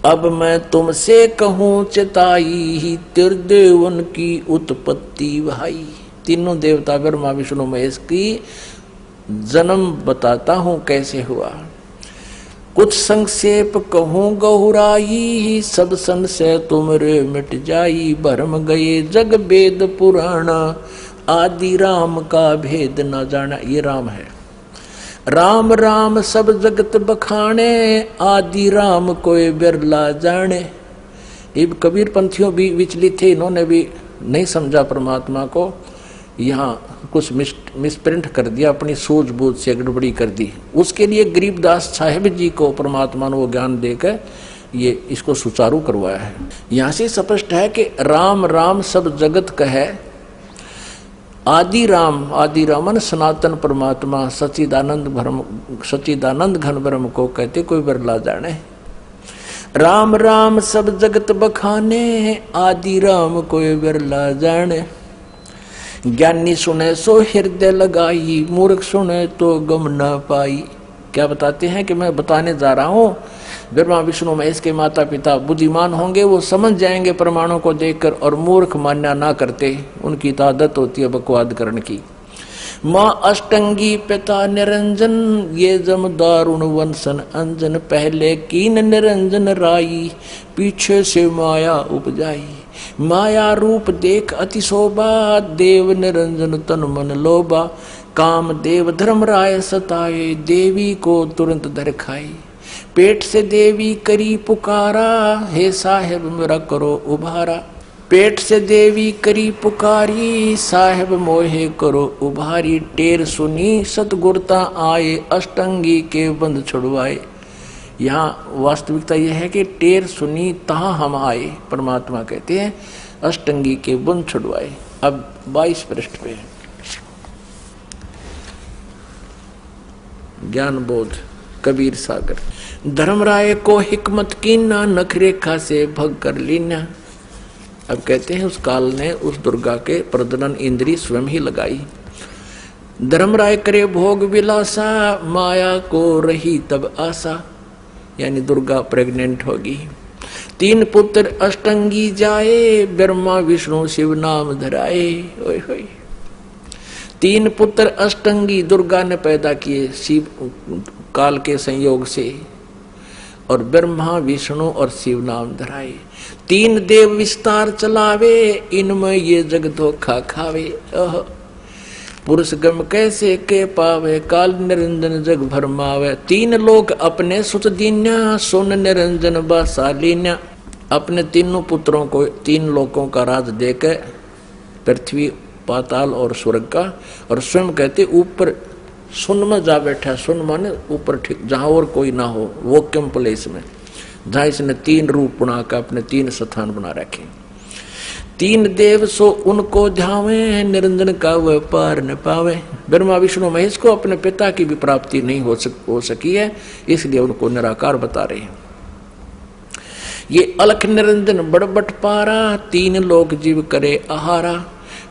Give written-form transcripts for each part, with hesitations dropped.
अब मैं तुमसे कहूँ चिताई, त्रिदेवन की उत्पत्ति भाई। तीनों देवता ब्रह्मा विष्णु महेश की जन्म बताता हूँ कैसे हुआ। कुछ संक्षेप कहूँ गहुराई, सब संशय तुमरे मिट जाई। भरम गए जग वेद पुराण, आदि राम का भेद न जाना। ये राम है। राम राम सब जगत बखाने, आदि राम कोई बिरला जाने। ये कबीर पंथियों भी विचलित थे, इन्होंने भी नहीं समझा परमात्मा को, यहाँ कुछ मिसप्रिंट कर दिया, अपनी सूझबूझ से गड़बड़ी कर दी। उसके लिए गरीबदास साहिब जी को परमात्मा ने वो ज्ञान देकर ये इसको सुचारू करवाया है। यहाँ से स्पष्ट है कि राम राम सब जगत कहे, आदि रामन सनातन परमात्मा सच्चिदानंद घन ब्रह्म को कहते कोई बिरला जाने। राम राम सब जगत बखाने, आदि राम कोई बिरला जाने। ज्ञानी सुने सो हृदय लगाई, मूर्ख सुने तो गम न पाई। क्या बताते हैं कि मैं बताने जा रहा हूँ, ब्रह्मा विष्णु महेश के माता पिता बुद्धिमान होंगे, वो समझ जाएंगे प्रमाणों को देखकर, और मूर्ख मान्या ना करते, उनकी तो आदत होती है बकवाद करने की। माँ अष्टंगी पिता निरंजन, ये जम दारुण वंशन अंजन। पहले कीन निरंजन राई, पीछे से माया उपजाई। माया रूप देख अति शोभा, देव निरंजन तन मन लोभा। काम देव धर्म राय सताए, देवी को तुरंत धर खाई। पेट से देवी करी पुकारा, हे साहेब मेरा करो उभारा। पेट से देवी करी पुकारी, साहेब मोहे करो उभारी। टेर सुनी सतगुरता आए, अष्टंगी के बंद छुड़वाए। यहाँ वास्तविकता यह है कि टेर सुनी तहाँ हम आए, परमात्मा कहते हैं अष्टंगी के बंद छुड़वाए। अब 22 पृष्ठ पे ज्ञान बोध कबीर सागर। धर्मराय को हिकमत कीना, नखरेखा से भग कर लीना। अब कहते हैं उस काल ने उस दुर्गा के प्रजनन इंद्री स्वयं ही लगाई। धर्मराय करे भोग विलासा, माया को रही तब आशा। यानी दुर्गा प्रेग्नेंट होगी। 3 पुत्र अष्टंगी जाए, ब्रह्मा विष्णु शिव नाम धराए। ओए होए 3 पुत्र अष्टंगी दुर्गा ने पैदा किए शिव काल के संयोग से, और ब्रह्मा विष्णु और शिव नाम धराए। 3 देव विस्तार चलावे, इनमें ये जग धोखा खावे। पुरुष गम कैसे के पावे, काल निरंजन जग भरमावे। 3 लोग अपने सुत दीन्या, सुन निरंजन बासालीन्या। अपने तीनों पुत्रों को 3 लोकों का राज देकर, पृथ्वी पाताल और स्वर्ग का, और स्वयं कहते ऊपर सुन में जा बैठा। सुन माने ऊपर, ठीक जहां और कोई ना हो, वोक्यम प्लेस में, जहां इसने 3 रूप बनाकर अपने 3 स्थान बना रखे। 3 देव सो उनको ध्यावे, निरंजन का वह पार न पावे। ब्रह्मा विष्णु महेश को अपने पिता की भी प्राप्ति नहीं हो सकी है, इसलिए उनको निराकार बता रहे हैं। ये अलख निरंजन बड़बट पारा, 3 लोक जीव करे आहारा।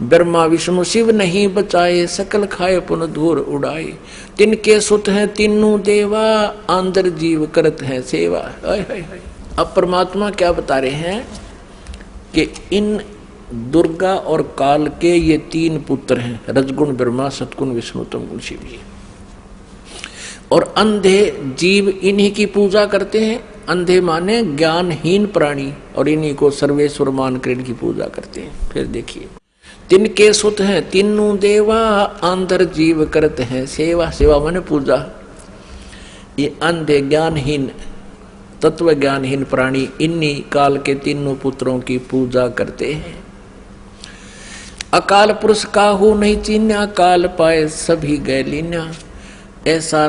ब्रह्मा विष्णु शिव नहीं बचाए, सकल खाए पुन धूर उड़ाए। तिनके सुत हैं तीनों देवा, आंदर जीव करत है सेवा। अब परमात्मा क्या बता रहे हैं कि इन दुर्गा और काल के ये 3 पुत्र हैं, रजगुण ब्रह्मा, सतगुण विष्णु, तमगुण शिव जी। और अंधे जीव इन्हीं की पूजा करते हैं। अंधे माने ज्ञानहीन प्राणी, और इन्हीं को सर्वेश्वर मानकर इनकी पूजा करते हैं। फिर देखिए, तिनके सुत हैं तीनों देवा, आंदर जीव करते हैं सेवा। सेवा माने पूजा। ये अंधे ज्ञानहीन, तत्व ज्ञानहीन प्राणी इन्हीं काल के 3 पुत्रों की पूजा करते हैं। अकाल पुरुष काहू नहीं चीन्या, काल पाए सभी गए लीन्या। ऐसा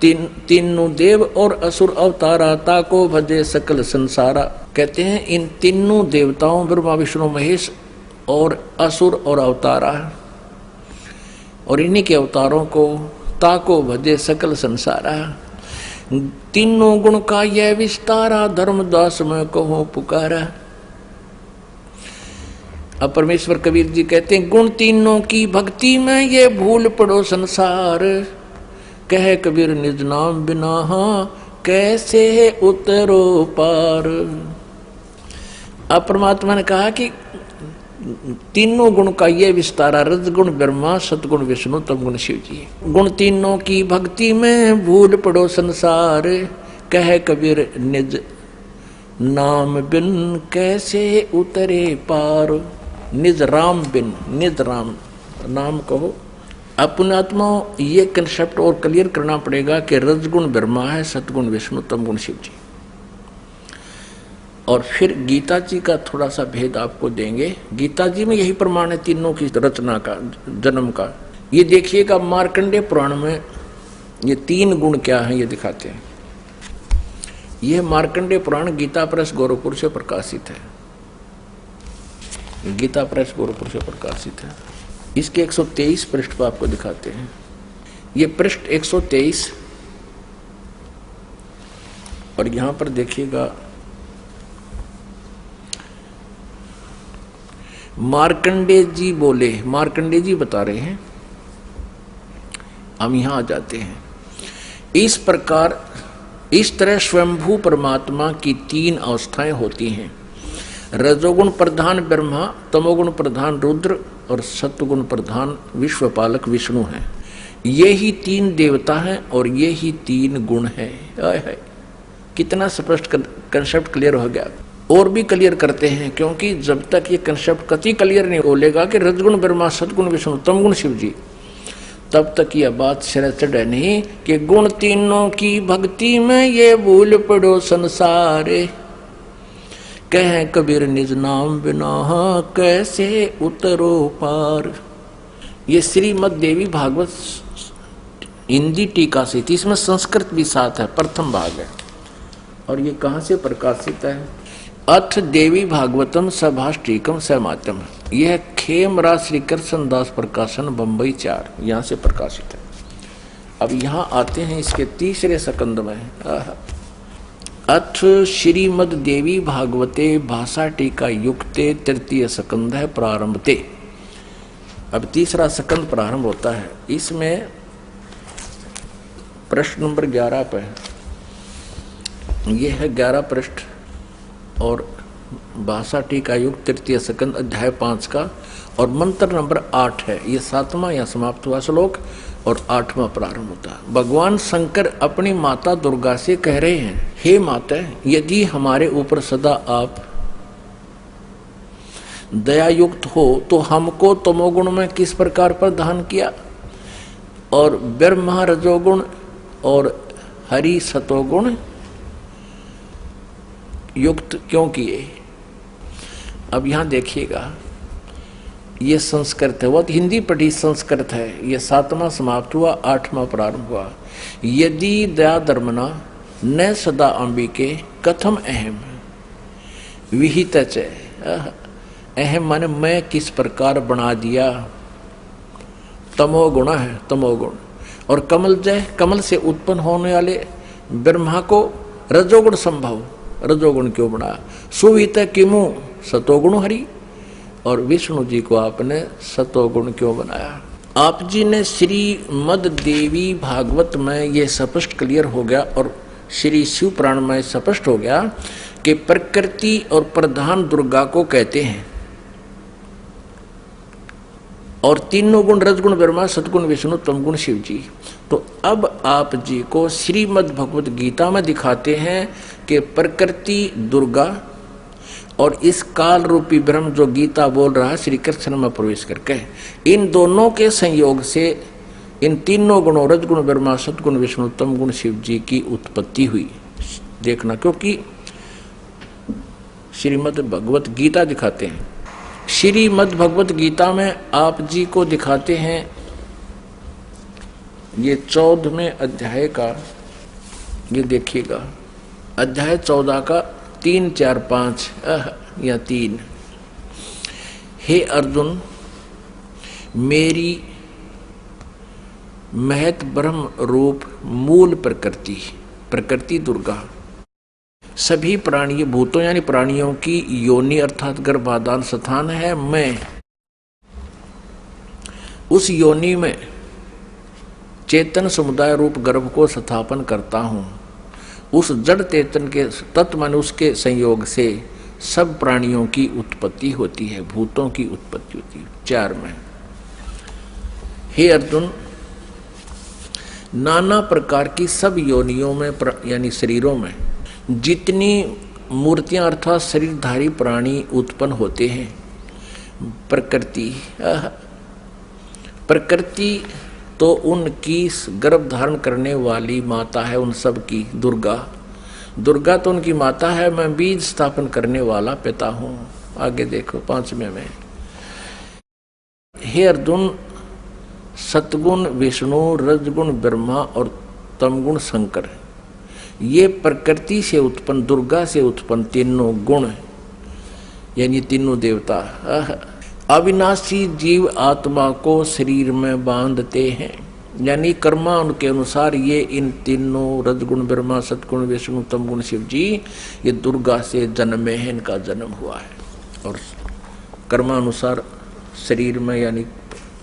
तीनों देव और असुर अवतारा, ताको भजे सकल संसारा। कहते हैं इन तीनों देवताओं ब्रह्मा विष्णु महेश और असुर और अवतारा, और इन्हीं के अवतारों को ताको भजे सकल संसारा। 3 गुण का यह विस्तारा, धर्मदास में कहो पुकारा। अब परमेश्वर कबीर जी कहते हैं गुण 3 की भक्ति में ये भूल पड़ो संसार। कहे कबीर निज नाम बिना, कैसे उतरो पार। अब परमात्मा ने कहा कि तीनों गुण का ये विस्तारा, रजगुण ब्रह्मा, सतगुण विष्णु, तमगुण शिव जी। गुण तीनों की भक्ति में भूल पड़ो संसार, कह कबीर निज नाम बिन कैसे उतरे पार। निज राम बिन, निज राम नाम कहो। अपने आत्मा ये कंसेप्ट और क्लियर करना पड़ेगा कि रजगुण ब्रह्मा है, सतगुण विष्णु, तमगुण शिव जी। और फिर गीता जी का थोड़ा सा भेद आपको देंगे। गीता जी में यही प्रमाण है तीनों की रचना का, जन्म का। ये देखिएगा मार्कंडेय पुराण में ये तीन गुण क्या है ये दिखाते हैं। यह मार्कंडेय पुराण गीता प्रेस गोरखपुर से प्रकाशित है। गीता प्रेस गोरखपुर से प्रकाशित है। इसके 123 पृष्ठ पर आपको दिखाते हैं। ये पृष्ठ 123 और यहां पर देखिएगा मार्कंडेय जी बोले, मार्कंडेय जी बता रहे हैं। हम यहां आ जाते हैं। इस प्रकार इस तरह स्वयंभू परमात्मा की तीन अवस्थाएं होती हैं। रजोगुण प्रधान ब्रह्मा, तमोगुण प्रधान रुद्र और सत्वगुण प्रधान विश्वपालक विष्णु हैं। ये ही तीन देवता हैं और ये ही तीन गुण हैं। कितना स्पष्ट कंसेप्ट क्लियर हो गया। और भी क्लियर करते हैं, क्योंकि जब तक ये कंसेप्ट कति क्लियर नहीं बोलेगा कि रजगुण ब्रह्मा, सतगुण विष्णु, तमगुण शिव जी, तब तक यह बात सिर चढ़े नहीं कि गुण तीनों की भक्ति में ये भूल पड़ो संसार, कह कबीर निज नाम बिना कैसे उतरो पार। ये श्रीमद देवी भागवत हिंदी टीका से थी, इसमें संस्कृत भी साथ है, प्रथम भाग है। और ये कहाँ से प्रकाशित है? अथ देवी भागवतम सभाष्टीकम समातम। यह खेमराज श्री कृष्ण दास प्रकाशन बंबई 4 यहाँ से प्रकाशित है। अब यहाँ आते हैं इसके तीसरे स्कंद में। अथ श्रीमद देवी भागवते भाषा टीका युक्ते तृतीय स्कंद है प्रारंभते। अब तीसरा स्कंद प्रारंभ होता है। इसमें प्रश्न नंबर 11 पे यह है 11 पृष्ठ और भाषा टीका युक्त तृतीय स्कंद अध्याय 5 का और मंत्र नंबर 8 है। ये 7वां या समाप्त हुआ श्लोक और 8वां प्रारंभ होता है। भगवान शंकर अपनी माता दुर्गा से कह रहे हैं, हे माता, यदि हमारे ऊपर सदा आप दयायुक्त हो तो हमको तमोगुण में किस प्रकार प्रदान किया और ब्रह्मा रजोगुण और हरि सतोगुण युक्त क्यों किए। अब यहां देखिएगा, ये संस्कृत है, वो हिंदी पढ़ी संस्कृत है। ये 7वां समाप्त हुआ, 8वां प्रारंभ हुआ। यदि दया धर्मना न सदा अंबिके कथम अहम विहित। अहम माने मैं किस प्रकार बना दिया। तमोगुण है, तमोगुण। और कमल जय, कमल से उत्पन्न होने वाले ब्रह्मा को रजोगुण संभव, रजोगुण क्यों बनाया। सुवित किमु सतोगुण हरि, और विष्णु जी को आपने सतोगुण क्यों बनाया। आप जी ने श्रीमद देवी भागवत में ये स्पष्ट क्लियर हो गया और श्री शिव पुराण में स्पष्ट हो गया कि प्रकृति और प्रधान दुर्गा को कहते हैं और तीनों गुण रजगुण ब्रह्मा, सतगुण विष्णु, तमगुण शिव जी। तो अब आप जी को श्रीमद भगवत गीता में दिखाते हैं कि प्रकृति दुर्गा और इस काल रूपी ब्रह्म जो गीता बोल रहा है श्री कृष्ण में प्रवेश करके, इन दोनों के संयोग से इन तीनों गुणों रजगुण ब्रह्मा, सतगुण विष्णु, तमगुण शिव जी की उत्पत्ति हुई। देखना, क्योंकि श्रीमद भगवत गीता दिखाते हैं। श्रीमद भगवत गीता में आप जी को दिखाते हैं ये 14वें अध्याय का, ये देखिएगा अध्याय 14 का 3, 4, 5 या 3। हे अर्जुन, मेरी महत ब्रह्म रूप मूल प्रकृति, प्रकृति दुर्गा सभी प्राणी भूतों यानी प्राणियों की योनि अर्थात गर्भाधान स्थान है। मैं उस योनि में चेतन समुदाय रूप गर्भ को स्थापन करता हूँ। उस जड़ चेतन के तत्व माने उसके संयोग से सब प्राणियों की उत्पत्ति होती है, भूतों की उत्पत्ति होती है। 4 में हे अर्जुन, नाना प्रकार की सब योनियों में यानी शरीरों में जितनी मूर्तियां अर्थात शरीरधारी प्राणी उत्पन्न होते हैं, प्रकृति तो उनकी गर्भ धारण करने वाली माता है, उन सब की दुर्गा तो उनकी माता है, मैं बीज स्थापन करने वाला पिता हूं। आगे देखो 5वें में, हे अर्जुन, सतगुण विष्णु, रजगुण ब्रह्मा और तमगुण शंकर, ये प्रकृति से उत्पन्न, दुर्गा से उत्पन्न तीनों गुण यानी तीनों देवता अविनाशी जीव आत्मा को शरीर में बांधते हैं, यानी कर्मा उनके अनुसार ये इन तीनों रजगुण ब्रह्मा, सतगुण विष्णु, तमगुण शिव जी, ये दुर्गा से जन्मे हैं, इनका जन्म हुआ है। और कर्मानुसार शरीर में यानी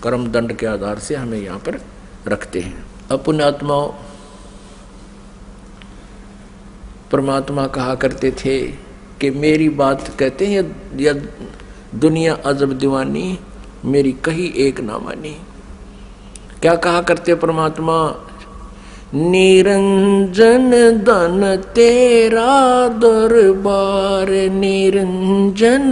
कर्म दंड के आधार से हमें यहाँ पर रखते हैं। अपने आत्माओं, परमात्मा कहा करते थे कि मेरी बात कहते हैं या दुनिया अजब दीवानी, मेरी कही एक ना मानी। क्या कहा करते परमात्मा? निरंजन धन तेरा दरबार, निरंजन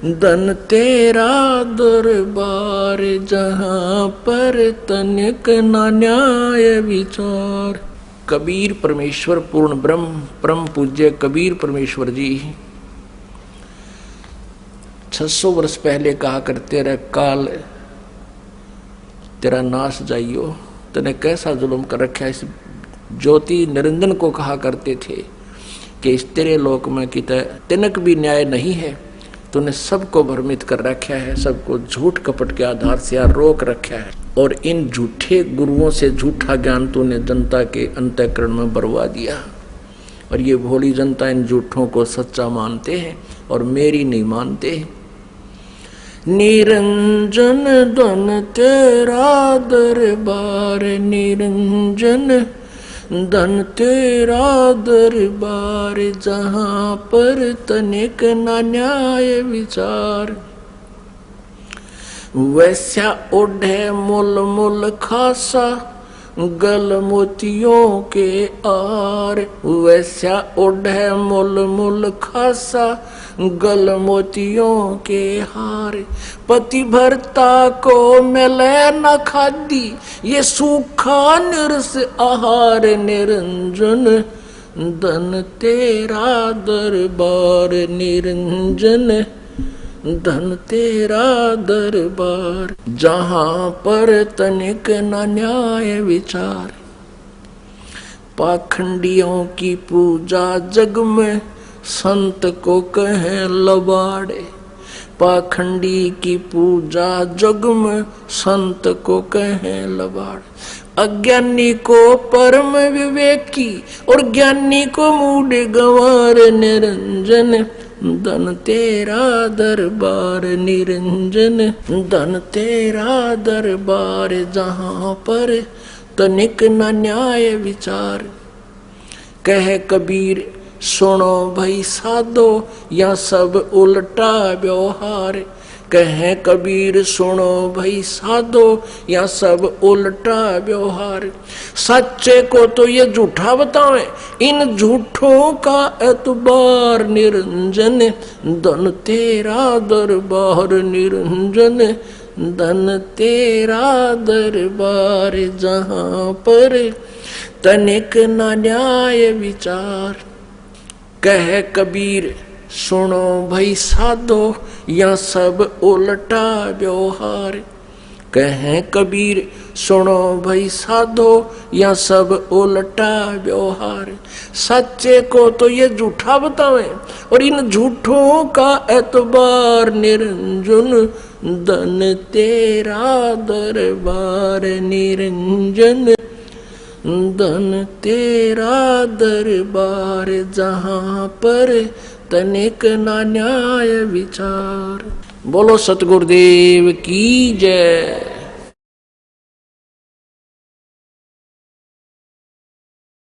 धन तेरा दरबार, जहाँ पर तनिक ना न्याय विचार। कबीर परमेश्वर पूर्ण ब्रह्म परम पूज्य कबीर परमेश्वर जी 600 वर्ष पहले कहा करते रहे, काल तेरा नाश जाइयो, तने कैसा जुल्म कर रखा है। इस ज्योति निरंजन को कहा करते थे कि इस तेरे लोक में कित तिनक भी न्याय नहीं है, तूने सबको भ्रमित कर रखा है, सबको झूठ कपट के आधार से रोक रखा है, और इन झूठे गुरुओं से झूठा ज्ञान तूने जनता के अंतःकरण में बरवा दिया। और ये भोली जनता इन झूठों को सच्चा मानते हैं और मेरी नहीं मानते। निरंजन धन तेरा दरबार, निरंजन धन तेरा दरबार, जहाँ पर तनिक ना न्याय विचार। वैसा ओढ़े मुल मुल खासा, गल मोतियों के आर, वैसा ओढ़े मुल मुल खासा, गल मोतियों के हार। पति भरता को मिले न खादी, ये सूखा निरस आहार, निरंजन धन तेरा दरबार, निरंजन धन तेरा दरबार, जहाँ पर तनिक न न्याय विचार। पाखंडियों की पूजा जग में संत को कहे लबाड़े, पाखंडी की पूजा जग में संत को कहे लबाड़े। अज्ञानी को परम विवेकी और ज्ञानी को मूढ़ गंवार, निरंजन धन तेरा दरबार, निरंजन धन तेरा दरबार, जहाँ पर तनिक न न्याय विचार। कह कबीर सुनो भई साधो, या सब उल्टा व्यवहार। कहे कबीर सुनो भई साधो, या सब उल्टा व्यवहार। सच्चे को तो ये झूठा बतावे, इन झूठों का एतबार, निरंजन धन तेरा दरबार, निरंजन धन तेरा दरबार, जहाँ पर तनिक न न्याय विचार। कह कबीर सुनो भई साधो, या सब उल्टा व्यवहार। कहे कबीर सुनो भई साधो, या सब उल्टा व्यवहार। सच्चे को तो ये झूठा बतावे, और इन झूठों का एतबार, निरंजन धन तेरा दरबार, निरंजन धन तेरा दरबार, जहाँ पर तनिक ना न्याय विचार। बोलो सतगुरुदेव की जय।